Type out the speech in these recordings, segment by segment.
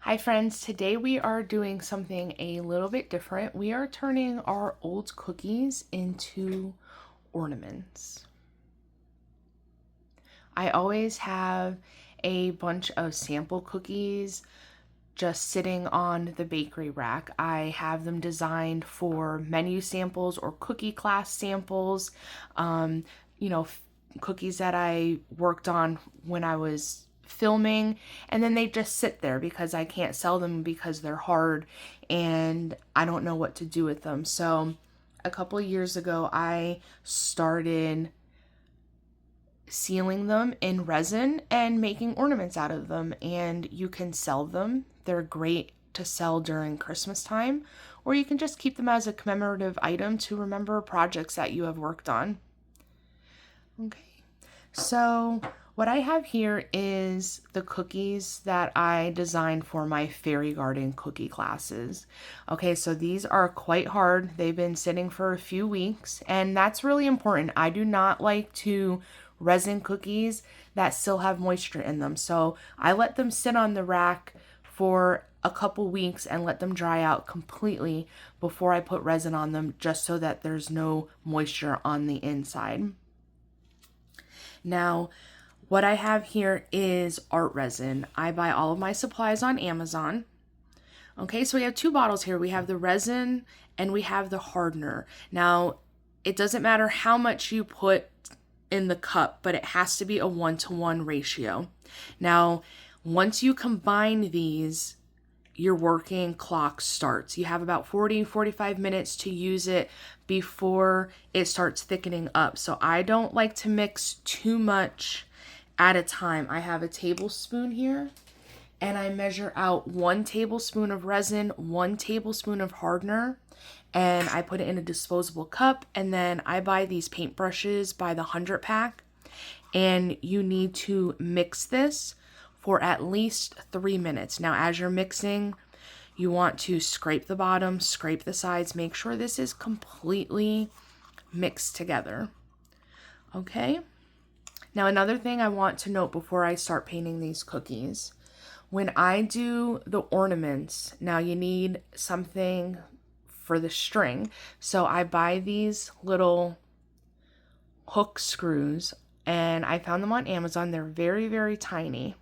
Hi friends, today we are doing something a little bit different. We are turning our old cookies into ornaments. I always have a bunch of sample cookies just sitting on the bakery rack. I have them designed for menu samples or cookie class samples. Um, you know, Cookies that I worked on when I was filming, and then they just sit there because I can't sell them because they're hard and I don't know what to do with them. So a couple of years ago I started sealing them in resin and making ornaments out of them, and you can sell them. They're great to sell during Christmas time, or you can just keep them as a commemorative item to remember projects that you have worked on. Okay. So what I have here is the cookies that I designed for my fairy garden cookie classes. Okay, so these are quite hard. They've been sitting for a few weeks, and that's really important. I do not like to resin cookies that still have moisture in them. So I let them sit on the rack for a couple weeks and let them dry out completely before I put resin on them, just so that there's no moisture on the inside. Now, what I have here is art resin. I buy all of my supplies on Amazon. Okay, so we have two bottles here. We have the resin and we have the hardener. Now, it doesn't matter how much you put in the cup, but it has to be a 1-to-1 ratio. Now, once you combine these, your working clock starts. You have about 40-45 minutes to use it before it starts thickening up. So I don't like to mix too much at a time. I have a tablespoon here, and I measure out 1 tablespoon of resin, 1 tablespoon of hardener, and I put it in a disposable cup. And then I buy these paintbrushes by the 100 pack, and you need to mix this for at least 3 minutes. Now, as you're mixing, you want to scrape the bottom, scrape the sides, make sure this is completely mixed together. Okay? Now, another thing I want to note before I start painting these cookies, when I do the ornaments, now you need something for the string. So I buy these little hook screws, and I found them on Amazon. They're very, very tiny,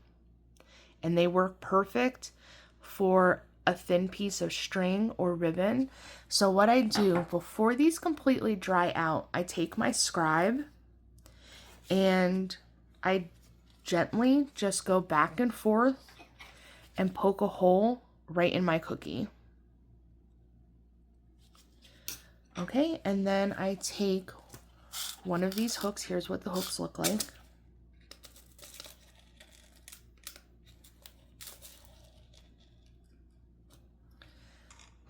and they work perfect for a thin piece of string or ribbon. So what I do before these completely dry out, I take my scribe and I gently just go back and forth and poke a hole right in my cookie. Okay, and then I take one of these hooks. Here's what the hooks look like.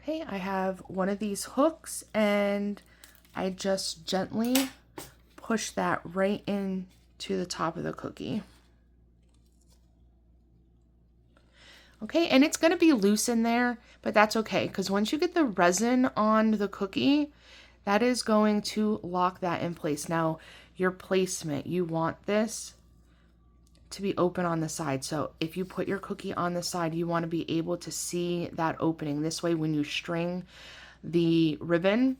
Okay, I have one of these hooks, and I just gently push that right into the top of the cookie. Okay, and it's going to be loose in there, but that's okay, because once you get the resin on the cookie, that is going to lock that in place. Now, your placement, you want this to be open on the side. So if you put your cookie on the side, you want to be able to see that opening. This way, when you string the ribbon,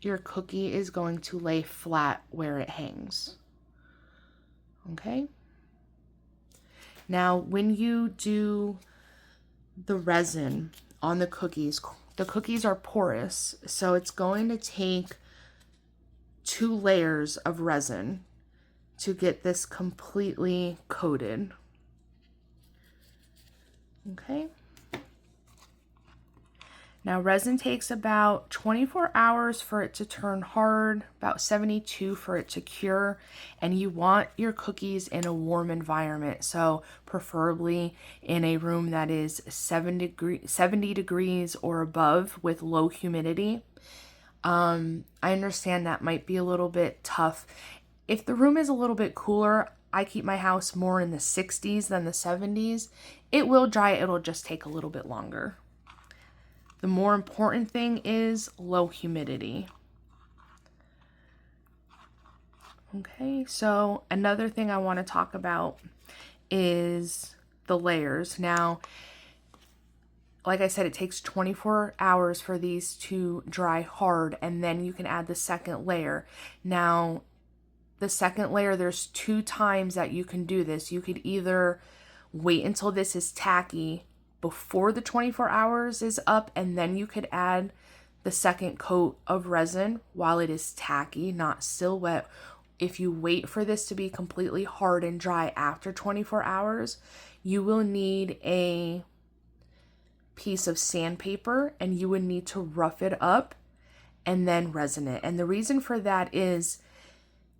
your cookie is going to lay flat where it hangs. Okay? Now, when you do the resin on the cookies are porous, so it's going to take 2 layers of resin to get this completely coated. Okay. Now, resin takes about 24 hours for it to turn hard, about 72 for it to cure, and you want your cookies in a warm environment, so preferably in a room that is 70 degrees or above with low humidity. I understand that might be a little bit tough. If the room is a little bit cooler, I keep my house more in the 60s than the 70s. It will dry, it'll just take a little bit longer. The more important thing is low humidity. Okay, so another thing I want to talk about is the layers. Now, like I said, it takes 24 hours for these to dry hard, and then you can add the second layer. Now, the second layer, there's 2 times that you can do this. You could either wait until this is tacky before the 24 hours is up, and then you could add the second coat of resin while it is tacky, not still wet. If you wait for this to be completely hard and dry after 24 hours, you will need a piece of sandpaper and you would need to rough it up and then resin it. And the reason for that is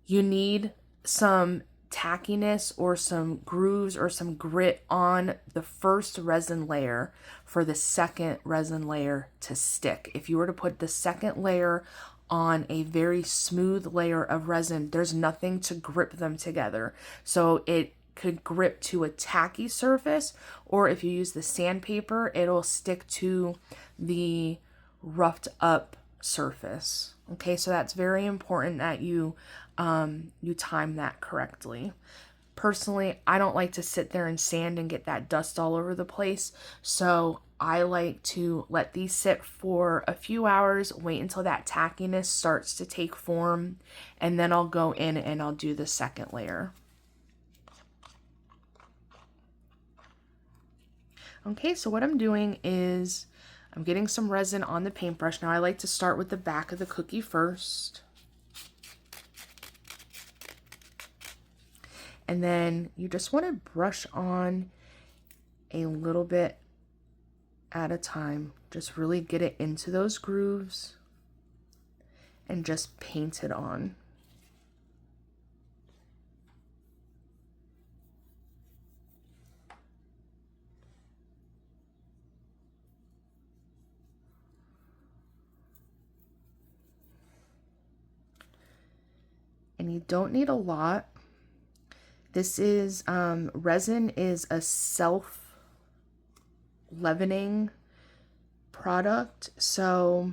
you need some tackiness or some grooves or some grit on the first resin layer for the second resin layer to stick. If you were to put the second layer on a very smooth layer of resin, there's nothing to grip them together. So it could grip to a tacky surface, or if you use the sandpaper, it'll stick to the roughed up surface. Okay, so that's very important that you time that correctly. Personally, I don't like to sit there and sand and get that dust all over the place, so I like to let these sit for a few hours, wait until that tackiness starts to take form, and then I'll go in and I'll do the second layer. Okay, so what I'm doing is I'm getting some resin on the paintbrush. Now I like to start with the back of the cookie first. And then you just want to brush on a little bit at a time. Just really get it into those grooves and just paint it on. And you don't need a lot. This is, resin is a self-leavening product, so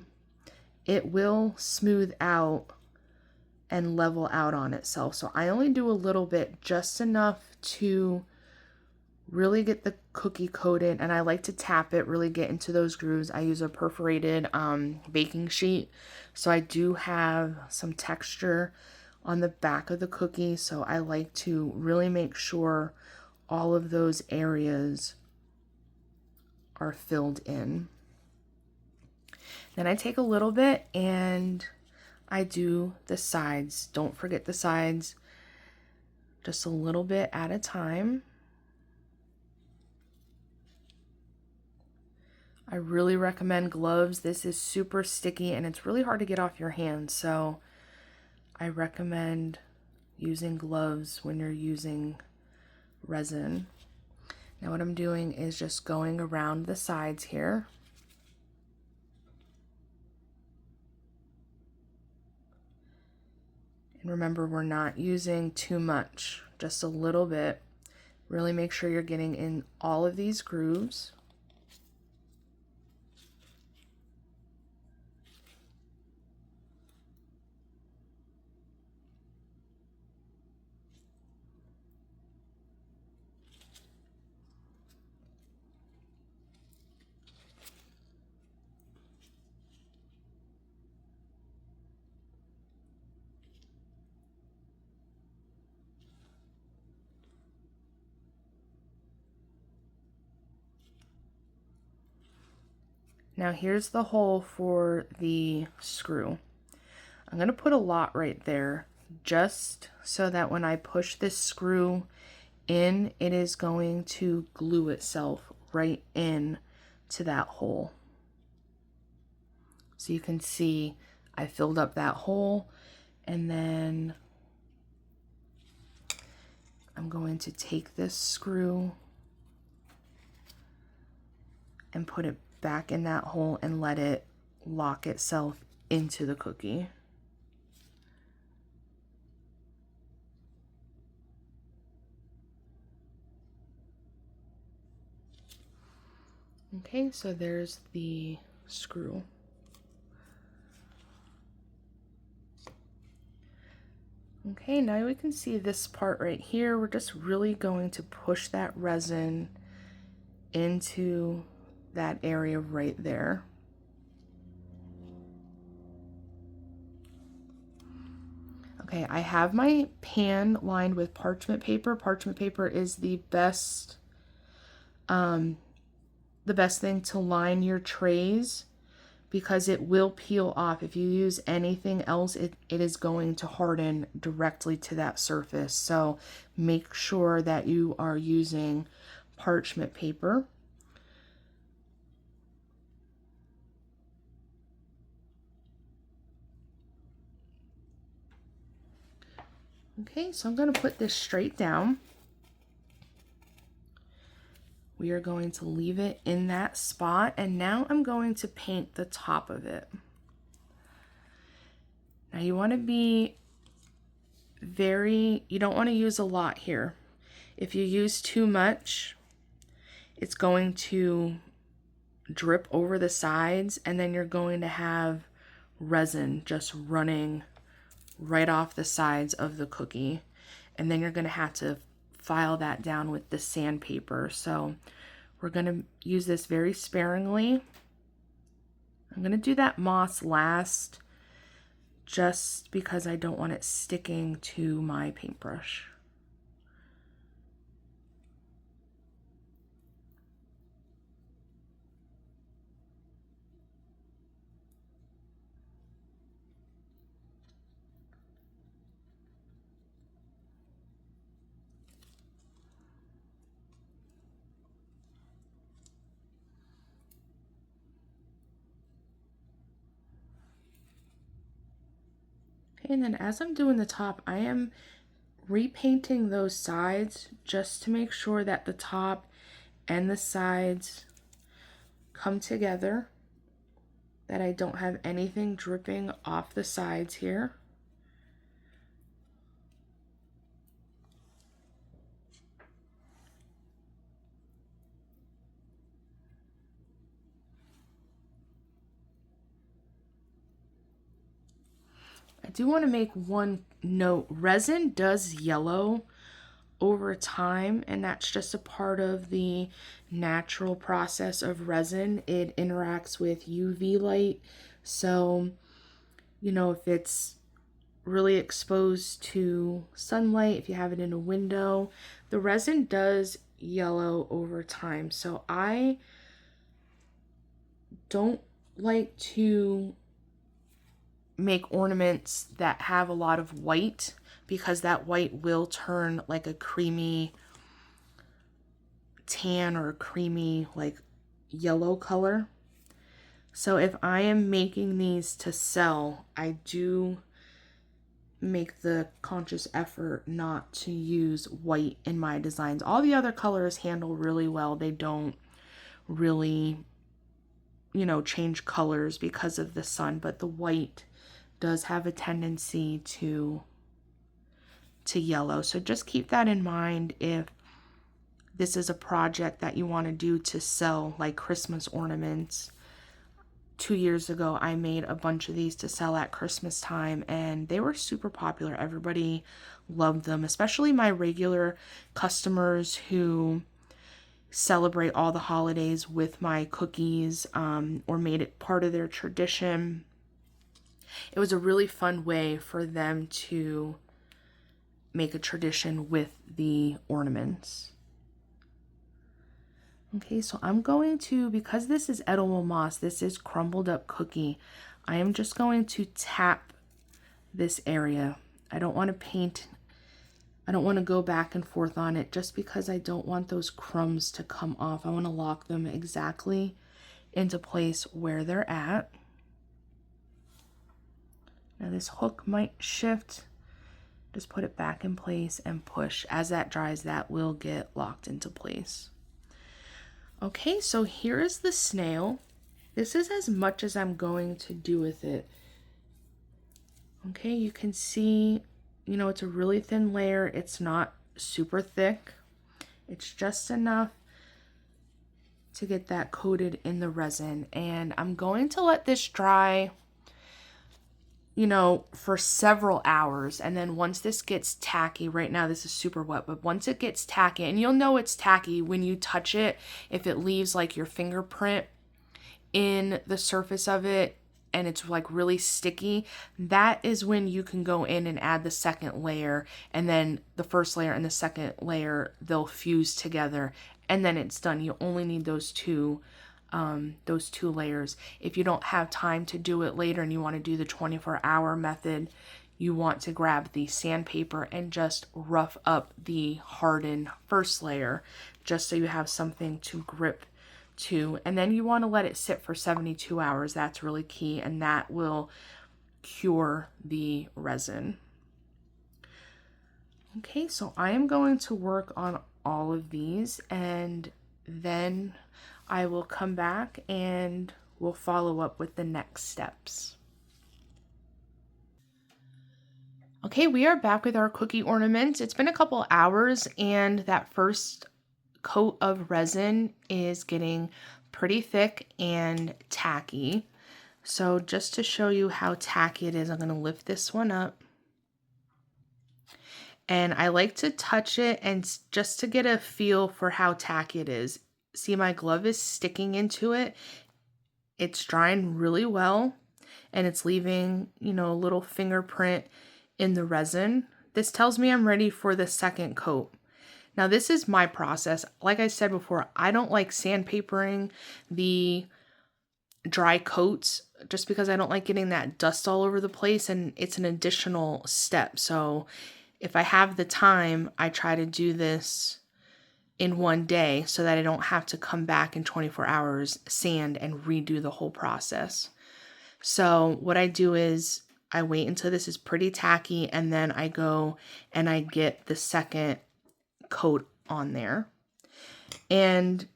it will smooth out and level out on itself. So I only do a little bit, just enough to really get the cookie coated, and I like to tap it, really get into those grooves. I use a perforated baking sheet, so I do have some texture on the back of the cookie, so I like to really make sure all of those areas are filled in. Then I take a little bit and I do the sides. Don't forget the sides, just a little bit at a time. I really recommend gloves. This is super sticky and it's really hard to get off your hands, so I recommend using gloves when you're using resin. Now what I'm doing is just going around the sides here. And remember, we're not using too much, just a little bit. Really make sure you're getting in all of these grooves. Now here's the hole for the screw. I'm going to put a lot right there, just so that when I push this screw in, it is going to glue itself right in to that hole. So you can see I filled up that hole, and then I'm going to take this screw and put it back in that hole and let it lock itself into the cookie. Okay, so there's the screw. Okay, now we can see this part right here. We're just really going to push that resin into that area right there. Okay, I have my pan lined with parchment paper. Parchment paper is the best thing to line your trays because it will peel off. If you use anything else, it is going to harden directly to that surface. So make sure that you are using parchment paper. Okay, so I'm going to put this straight down. We are going to leave it in that spot, and now I'm going to paint the top of it. Now you want to be you don't want to use a lot here. If you use too much, it's going to drip over the sides, and then you're going to have resin just running right off the sides of the cookie. And then you're going to have to file that down with the sandpaper. So we're going to use this very sparingly. I'm going to do that moss last just because I don't want it sticking to my paintbrush. And then as I'm doing the top, I am repainting those sides just to make sure that the top and the sides come together, that I don't have anything dripping off the sides here. I do want to make one note. Resin does yellow over time, and that's just a part of the natural process of resin. It interacts with UV light. So, you know, if it's really exposed to sunlight, if you have it in a window, the resin does yellow over time. So I don't like to make ornaments that have a lot of white, because that white will turn like a creamy tan or a creamy like yellow color. So if I am making these to sell, I do make the conscious effort not to use white in my designs. All the other colors handle really well. They don't really, you know, change colors because of the sun, but the white does have a tendency to yellow. So just keep that in mind if this is a project that you want to do to sell, like Christmas ornaments. 2 years ago, I made a bunch of these to sell at Christmas time, and they were super popular. Everybody loved them, especially my regular customers who celebrate all the holidays with my cookies, or made it part of their tradition. It was a really fun way for them to make a tradition with the ornaments. Okay, so I'm going to, because this is edible moss, this is crumbled up cookie, I am just going to tap this area. I don't want to paint, I don't want to go back and forth on it just because I don't want those crumbs to come off. I want to lock them exactly into place where they're at. Now this hook might shift. Just put it back in place and push. As that dries, that will get locked into place. Okay, so here is the snail. This is as much as I'm going to do with it. Okay, you can see, you know, it's a really thin layer. It's not super thick. It's just enough to get that coated in the resin. And I'm going to let this dry you know, for several hours. And then once this gets tacky, right now this is super wet, but once it gets tacky, and you'll know it's tacky when you touch it, if it leaves like your fingerprint in the surface of it and it's like really sticky, that is when you can go in and add the second layer, and then the first layer and the second layer, they'll fuse together, and then it's done. You only need those two layers. If you don't have time to do it later and you want to do the 24-hour method, you want to grab the sandpaper and just rough up the hardened first layer, just so you have something to grip to. And then you want to let it sit for 72 hours. That's really key, and that will cure the resin. Okay, so I am going to work on all of these, and then I will come back and we'll follow up with the next steps. Okay, we are back with our cookie ornament. It's been a couple hours, and that first coat of resin is getting pretty thick and tacky. So just to show you how tacky it is, I'm going to lift this one up. And I like to touch it and just to get a feel for how tacky it is. See, my glove is sticking into it. It's drying really well, and it's leaving, you know, a little fingerprint in the resin. This tells me I'm ready for the second coat. Now, this is my process. Like I said before, I don't like sandpapering the dry coats just because I don't like getting that dust all over the place, and it's an additional step. So if I have the time, I try to do this in one day so that I don't have to come back in 24 hours, sand, and redo the whole process. So what I do is I wait until this is pretty tacky, and then I go and I get the second coat on there. And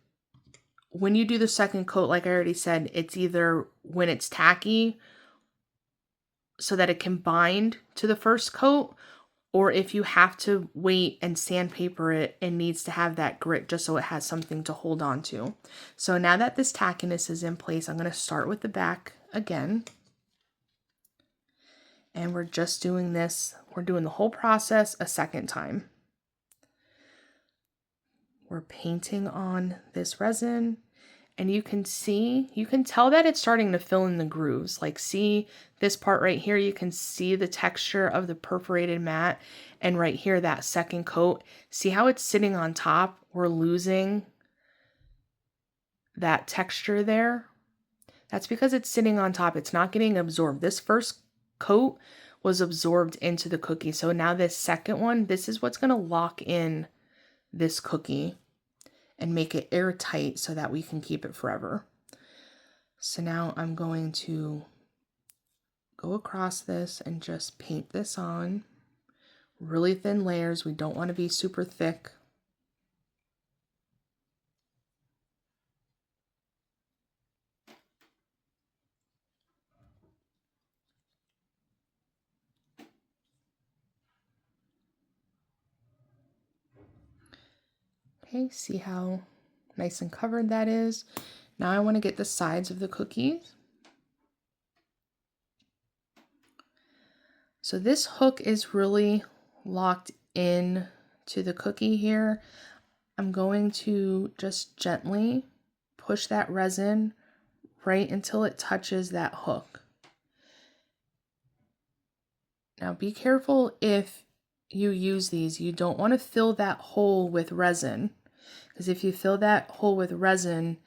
when you do the second coat, like I already said, it's either when it's tacky so that it can bind to the first coat, or if you have to wait and sandpaper it, it needs to have that grit just so it has something to hold on to. So now that this tackiness is in place, I'm going to start with the back again. And we're just doing this, we're doing the whole process a second time. We're painting on this resin, and you can tell that it's starting to fill in the grooves. Like, see this part right here, you can see the texture of the perforated mat, and right here, that second coat, see how it's sitting on top? We're losing that texture there. That's because it's sitting on top. It's not getting absorbed. This first coat was absorbed into the cookie. So now this second one, this is what's going to lock in this cookie and make it airtight so that we can keep it forever. So now I'm going to go across this and just paint this on. Really thin layers. We don't want to be super thick. Okay, see how nice and covered that is. Now I want to get the sides of the cookies. So this hook is really locked in to the cookie here. I'm going to just gently push that resin right until it touches that hook. Now be careful if you use these. You don't want to fill that hole with resin, because if you fill that hole with resin,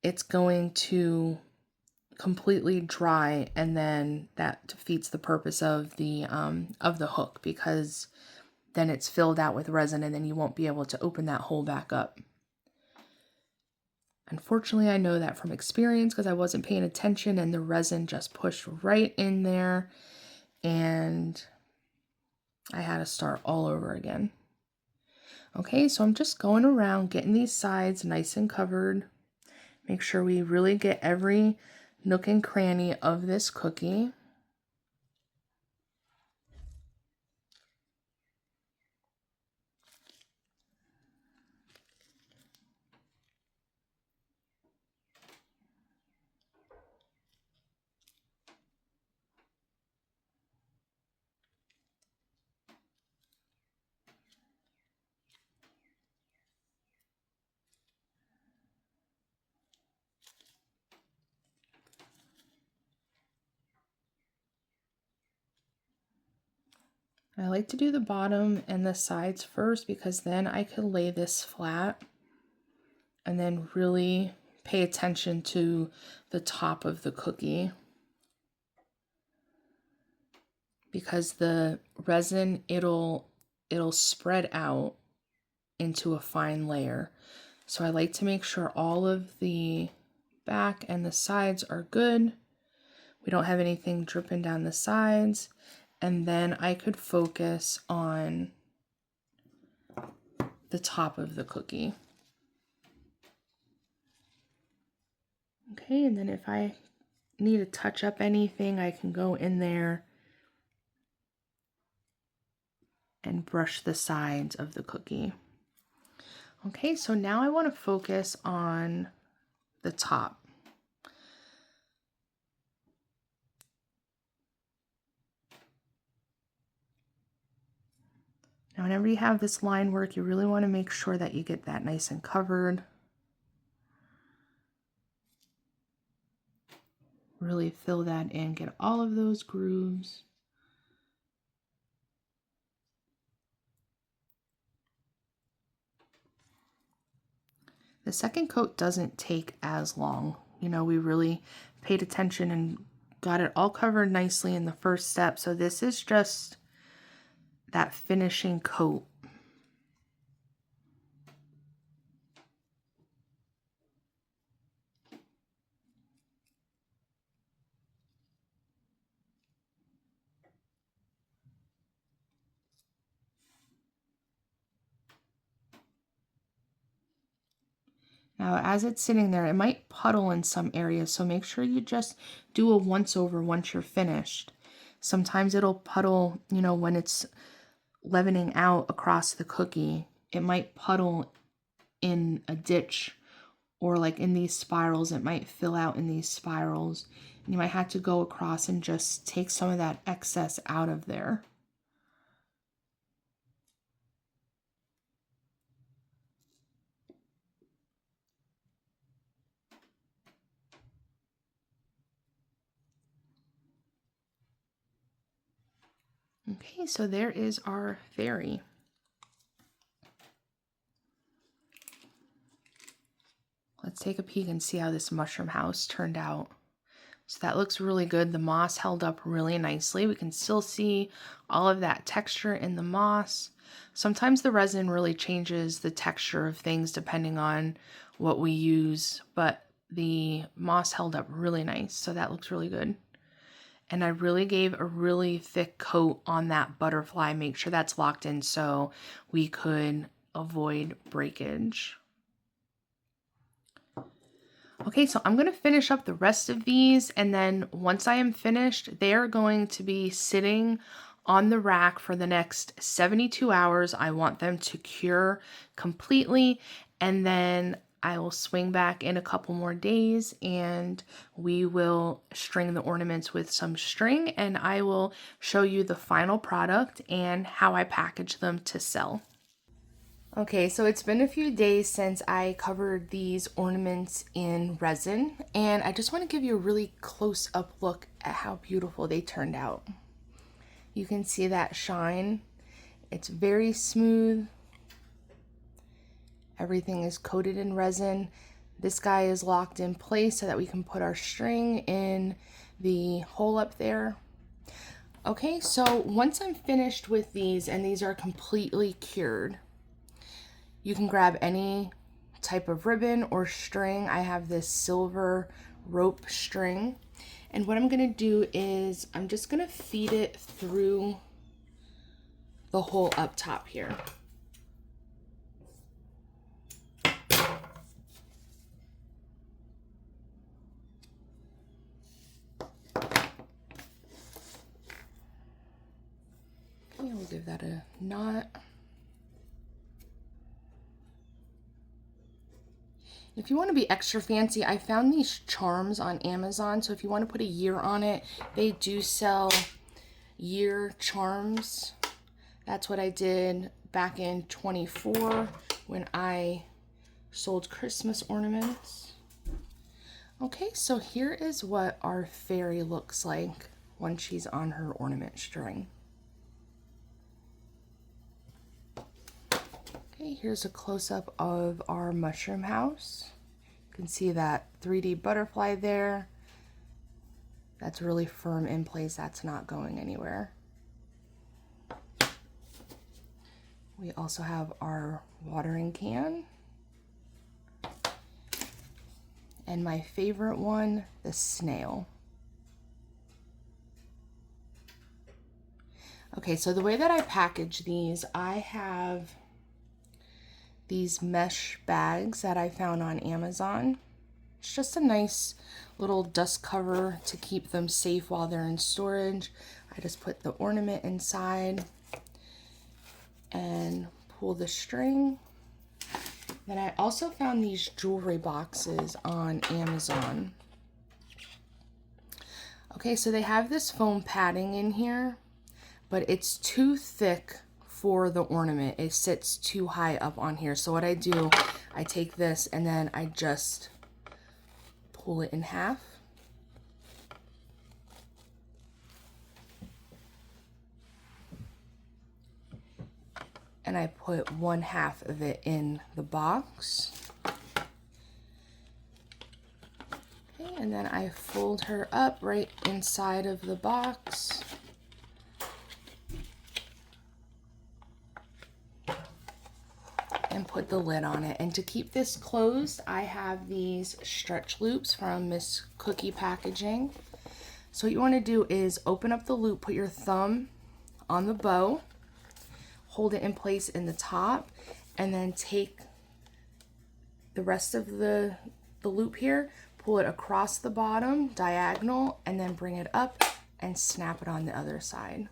it's going to completely dry, and then that defeats the purpose of the hook, because then it's filled out with resin and then you won't be able to open that hole back up. Unfortunately, I know that from experience because I wasn't paying attention and the resin just pushed right in there and I had to start all over again. Okay, so I'm just going around getting these sides nice and covered. Make sure we really get every nook and cranny of this cookie. I like to do the bottom and the sides first because then I could lay this flat and then really pay attention to the top of the cookie. Because the resin, it'll spread out into a fine layer. So I like to make sure all of the back and the sides are good. We don't have anything dripping down the sides. And then I could focus on the top of the cookie. Okay, and then if I need to touch up anything, I can go in there and brush the sides of the cookie. Okay, so now I want to focus on the top. Now, whenever you have this line work, you really want to make sure that you get that nice and covered. Really fill that in, get all of those grooves. The second coat doesn't take as long. You know, we really paid attention and got it all covered nicely in the first step. So this is just that finishing coat. Now, as it's sitting there, it might puddle in some areas, so make sure you just do a once over once you're finished. Sometimes it'll puddle, you know, when it's leavening out across the cookie. It might puddle in a ditch, or like in these spirals, it might fill out in these spirals. And you might have to go across and just take some of that excess out of there. Okay, so there is our fairy. Let's take a peek and see how this mushroom house turned out. So that looks really good. The moss held up really nicely. We can still see all of that texture in the moss. Sometimes the resin really changes the texture of things depending on what we use, but the moss held up really nice. So that looks really good. And I really gave a really thick coat on that butterfly. Make sure that's locked in so we could avoid breakage. Okay, so I'm going to finish up the rest of these, and then once I am finished, they are going to be sitting on the rack for the next 72 hours. I want them to cure completely, and then I will swing back in a couple more days and we will string the ornaments with some string, and I will show you the final product and how I package them to sell. Okay, so it's been a few days since I covered these ornaments in resin, and I just want to give you a really close-up look at how beautiful they turned out. You can see that shine. It's very smooth. Everything is coated in resin. This guy is locked in place so that we can put our string in the hole up there. Okay, so once I'm finished with these and these are completely cured, you can grab any type of ribbon or string. I have this silver rope string. And what I'm gonna do is I'm just gonna feed it through the hole up top here. Okay, we'll give that a knot. If you want to be extra fancy, I found these charms on Amazon. So if you want to put a year on it, they do sell year charms. That's what I did back in 24 when I sold Christmas ornaments. Okay, so here is what our fairy looks like when she's on her ornament string. Okay, here's a close-up of our mushroom house. You can see that 3D butterfly there. That's really firm in place. That's not going anywhere. We also have our watering can. And my favorite one, the snail. Okay, so the way that I package these, I have these mesh bags that I found on Amazon. It's just a nice little dust cover to keep them safe while they're in storage. I just put the ornament inside and pull the string. Then I also found these jewelry boxes on Amazon. Okay, so they have this foam padding in here, but it's too thick for the ornament. It sits too high up on here. So what I do, I take this and then I just pull it in half. And I put 1/2 of it in the box. Okay, and then I fold her up right inside of the box. And put the lid on it. And to keep this closed, I have these stretch loops from Miss Cookie Packaging. So what you want to do is open up the loop, put your thumb on the bow, hold it in place in the top, and then take the rest of the loop here, pull it across the bottom, diagonal, and then bring it up and snap it on the other side.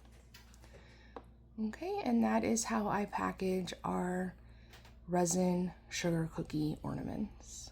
Okay, and that is how I package our resin sugar cookie ornaments.